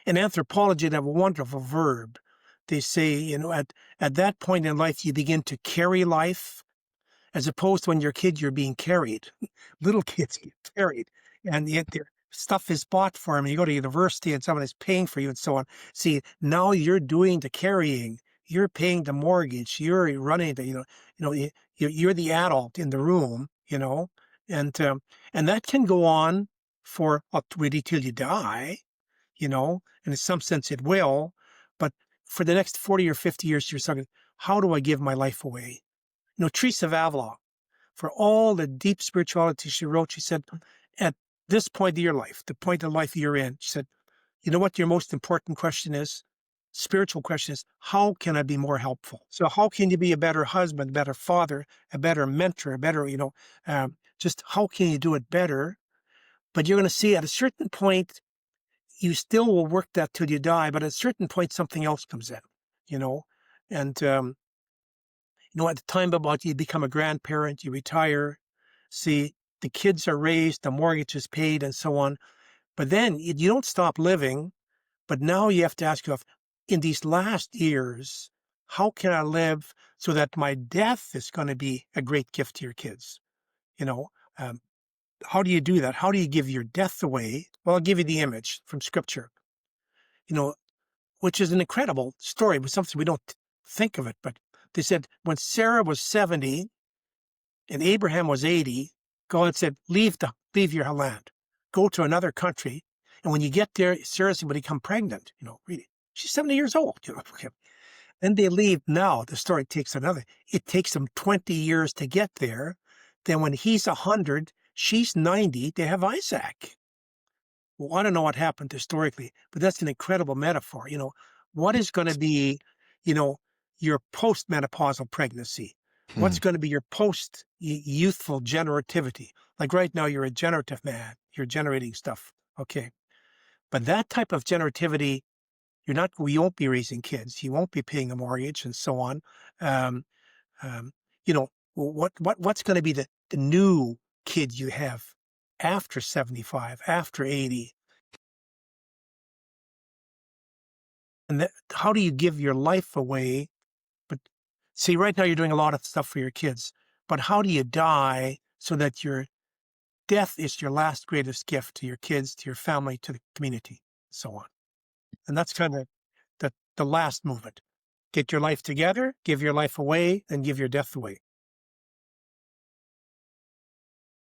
In anthropology, they have a wonderful verb. They say, at that point in life, you begin to carry life, as opposed to when you're a kid, you're being carried. Little kids get carried, and yet their stuff is bought for them. And you go to university, and someone is paying for you, and so on. See, now you're doing the carrying. You're paying the mortgage. You're running the, you're the adult in the room. And and that can go on for up to really till you die. And in some sense it will. But for the next 40 or 50 years, you're saying, how do I give my life away? Teresa of Avila, for all the deep spirituality she wrote, she said, at this point of your life, the point of life you're in, she said, you know what your most important question is? Spiritual question is, how can I be more helpful? So how can you be a better husband, a better father, a better mentor, a better, just how can you do it better? But you're going to see at a certain point, you still will work that till you die, but at a certain point, something else comes in, you know, and, at the time about you become a grandparent, you retire, see, the kids are raised, the mortgage is paid, and so on. But then you don't stop living, but now you have to ask yourself, in these last years, how can I live so that my death is going to be a great gift to your kids? You know, um, how do you do that? How do you give your death away? Well, I'll give you the image from scripture, you know, which is an incredible story, but something we don't think of it. But they said when Sarah was 70 and Abraham was 80, God said, leave your land, go to another country. And when you get there, Sarah's going to become pregnant, really. She's 70 years old, Then they leave. Now the story takes it takes them 20 years to get there. Then when he's 100, she's 90, they have Isaac. Well, I don't know what happened historically, but that's an incredible metaphor. What is going to be, your postmenopausal pregnancy? Hmm. What's going to be your post-youthful generativity? Like right now, you're a generative man. You're generating stuff. Okay. But that type of generativity, you won't be raising kids. You won't be paying a mortgage and so on. Um, um, what's going to be the new kid you have after 75, after 80? And how do you give your life away? But see, right now you're doing a lot of stuff for your kids, but how do you die so that your death is your last greatest gift to your kids, to your family, to the community, so on? And that's kind of the last movement. Get your life together, give your life away, and give your death away.